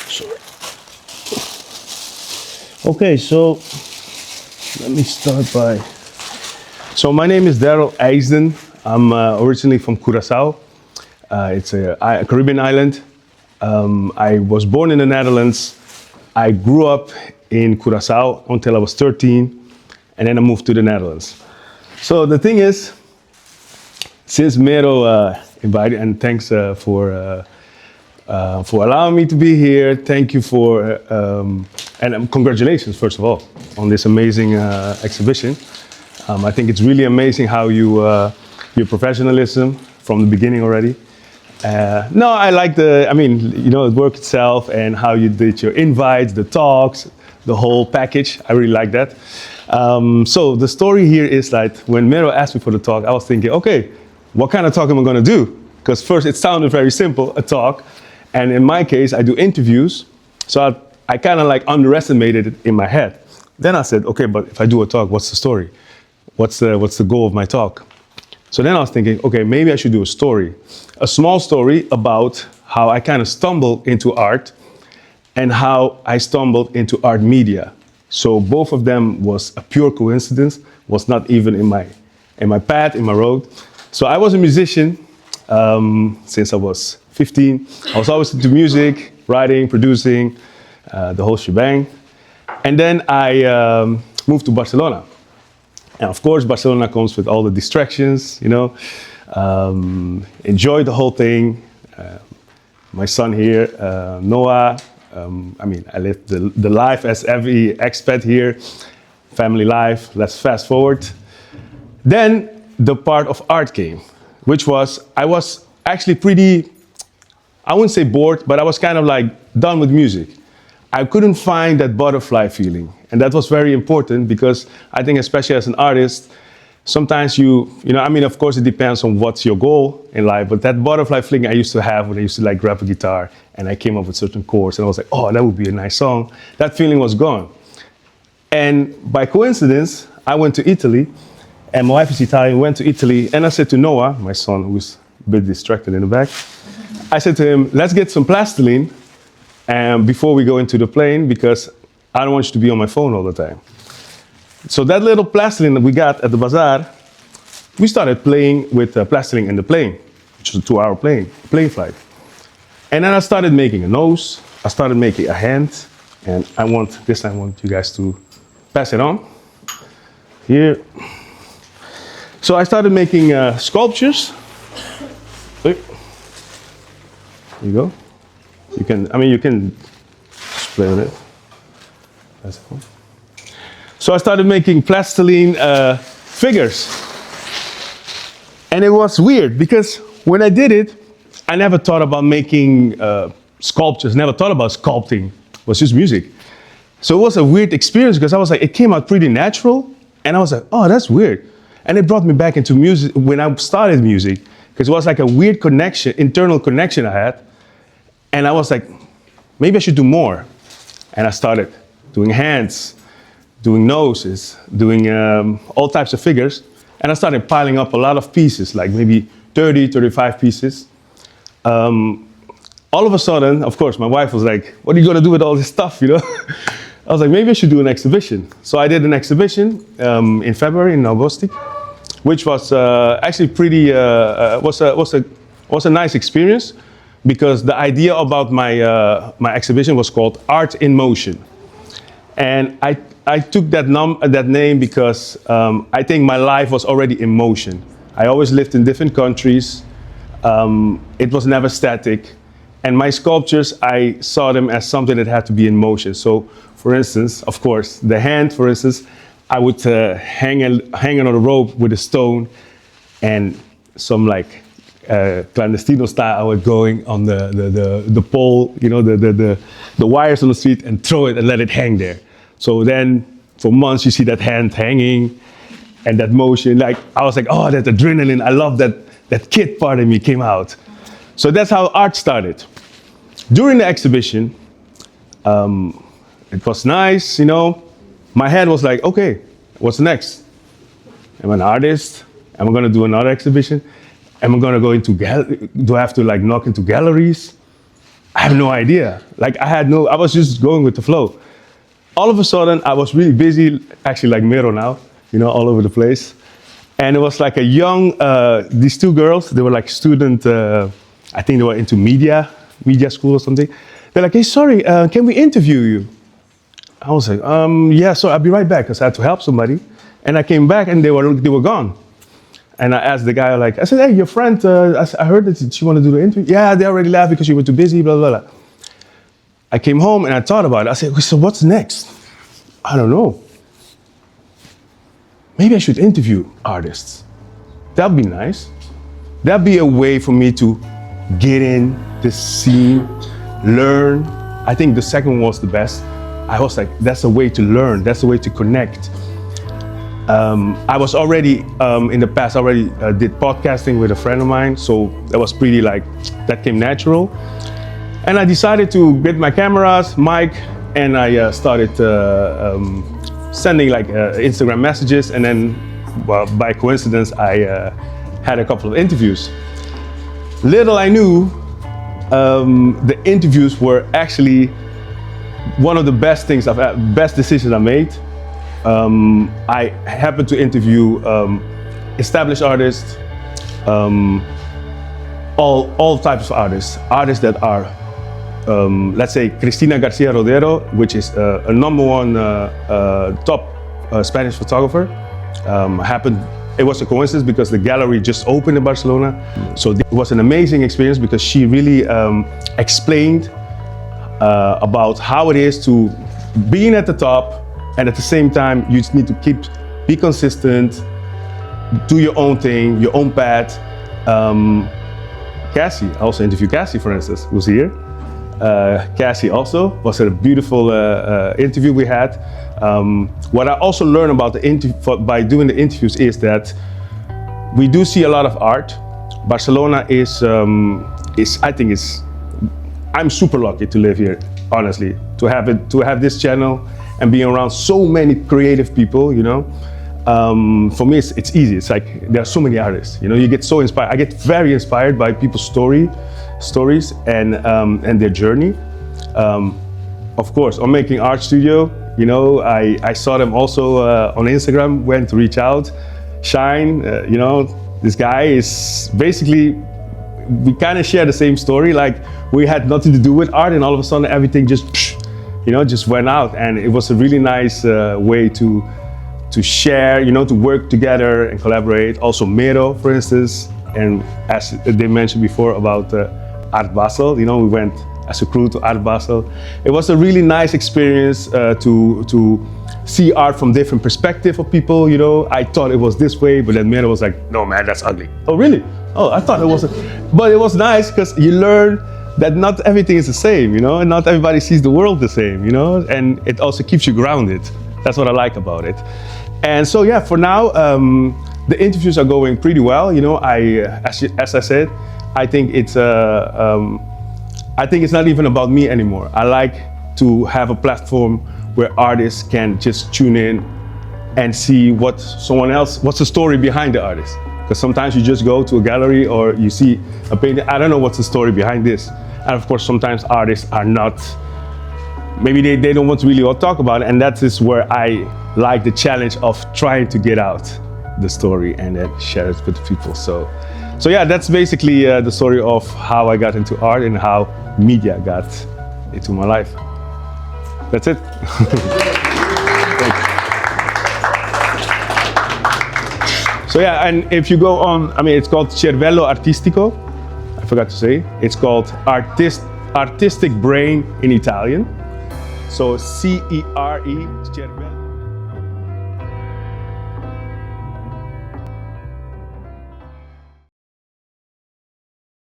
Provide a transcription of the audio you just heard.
Sorry. Okay, so let me start by. So my name is Darryl Eisden. I'm originally from Curaçao. It's a Caribbean island. I was born in the Netherlands. I grew up in Curaçao until I was 13, and then I moved to the Netherlands. So the thing is, since Mero invited, and thanks for allowing me to be here. Thank you and congratulations, first of all, on this amazing exhibition. I think it's really amazing how your professionalism from the beginning already. No, I like the work itself and how you did your invites, the talks, the whole package. I really like that. So the story here is that when Mero asked me for the talk, I was thinking, okay, what kind of talk am I going to do? Because first it sounded very simple, a talk. And in my case, I do interviews. So I kind of like underestimated it in my head. Then I said, okay, but if I do a talk, what's the story? What's the goal of my talk? So then I was thinking, okay, maybe I should do a story. A small story about how I kind of stumbled into art and how I stumbled into art media. So both of them was a pure coincidence, was not even in my path, in my road. So I was a musician since I was 15. I was always into music, writing, producing, the whole shebang. And then I moved to Barcelona. And of course, Barcelona comes with all the distractions, enjoy the whole thing. My son here, Noah, I lived the life as every expat here, family life. Let's fast forward. Then the part of art came, which was, I was actually pretty, I wouldn't say bored, but I was kind of like done with music. I couldn't find that butterfly feeling. And that was very important because I think especially as an artist, sometimes of course it depends on what's your goal in life, but that butterfly feeling I used to have when I used to like grab a guitar and I came up with certain chords and I was like, oh, that would be a nice song. That feeling was gone. And by coincidence, I went to Italy and my wife is Italian, went to Italy and I said to Noah, my son who's a bit distracted in the back, I said to him, let's get some plastiline before we go into the plane because I don't want you to be on my phone all the time. So that little plastiline that we got at the bazaar, we started playing with plastiline in the plane, which was a 2-hour plane flight. And then I started making a nose, I started making a hand, and this time I want you guys to pass it on. Here. So I started making sculptures. There you go. You can just play with it. That's cool. So I started making plastiline figures. And it was weird because when I did it, I never thought about making sculptures, never thought about sculpting. It was just music. So it was a weird experience because I was like, it came out pretty natural. And I was like, oh, that's weird. And it brought me back into music when I started music because it was like a weird connection, internal connection I had. And I was like, maybe I should do more. And I started doing hands, doing noses, doing all types of figures. And I started piling up a lot of pieces, like maybe 30, 35 pieces. All of a sudden, of course, my wife was like, what are you gonna do with all this stuff, I was like, maybe I should do an exhibition. So I did an exhibition in February in Augustic, which was actually pretty, was a nice experience because the idea about my exhibition was called Art in Motion. And I took that name because I think my life was already in motion. I always lived in different countries. It was never static. And my sculptures, I saw them as something that had to be in motion. So, for instance, of course, the hand, for instance, I would hang it on a rope with a stone and some like clandestino style, I would going on the pole, the wires on the street and throw it and let it hang there. So then for months you see that hand hanging and that motion, like I was like, oh, that adrenaline, I love that kid part of me came out. So that's how art started. During the exhibition, it was nice, my head was like, okay, what's next? I'm an artist, am I gonna do another exhibition? Am I gonna go into do I have to like knock into galleries? I have no idea. Like I was just going with the flow. All of a sudden, I was really busy, actually like Mero now, all over the place. And it was like a young, these two girls, they were like student, I think they were into media school or something. They're like, hey, sorry, can we interview you? I was like, yeah, so I'll be right back, because I had to help somebody. And I came back and they were gone. And I asked the guy, I said, hey, your friend, I heard that she wanted to do the interview. Yeah, they already left because you were too busy, blah, blah, blah. I came home and I thought about it. I said, so what's next? I don't know. Maybe I should interview artists. That'd be nice. That'd be a way for me to get in the scene, learn. I think the second one was the best. I was like, that's a way to learn. That's a way to connect. I was already, in the past, did podcasting with a friend of mine. So that was pretty that came natural. And I decided to get my cameras, mic, and I started sending Instagram messages. And then, well, by coincidence, I had a couple of interviews. Little I knew, the interviews were actually one of the best decisions I made. I happened to interview established artists, all types of artists that are, let's say, Cristina Garcia Rodero, which is a #1 top Spanish photographer. It was a coincidence because the gallery just opened in Barcelona. So it was an amazing experience because she really explained about how it is to being at the top. And at the same time, you just need to be consistent, do your own thing, your own path. Cassie, I also interviewed Cassie, for instance, who's here. Cassie also was a beautiful interview we had. What I also learned about by doing the interviews is that we do see a lot of art. Barcelona I'm super lucky to live here, honestly, to have this channel and being around so many creative people, For me, it's easy. It's like there are so many artists, You get so inspired. I get very inspired by people's stories and their journey. Of course, on Making Art Studio, I saw them also on Instagram. Went to reach out, Shine. This guy is basically. We kind of share the same story. Like we had nothing to do with art, and all of a sudden everything just went out, and it was a really nice way to share, to work together and collaborate. Also Mero, for instance, and as they mentioned before about Art Basel, we went as a crew to Art Basel. It was a really nice experience to see art from different perspective of people. I thought it was this way, but then Mero was like, no man, that's ugly. Oh really? Oh, I thought it wasn't. But it was nice because you learn that not everything is the same, and not everybody sees the world the same, and it also keeps you grounded. That's what I like about it. And so, yeah, for now, the interviews are going pretty well. As I said, I think it's not even about me anymore. I like to have a platform where artists can just tune in and see what's the story behind the artist. Because sometimes you just go to a gallery or you see a painting, I don't know what's the story behind this. And of course, sometimes artists are not, maybe they don't want to really talk about it. And that is where I like the challenge of trying to get out the story and then share it with people. So yeah, that's basically the story of how I got into art and how media got into my life. That's it. So yeah, and if you go on, it's called Cervello Artistico. I forgot to say. It's called Artistic Brain in Italian. So C-E-R-E, Cervello.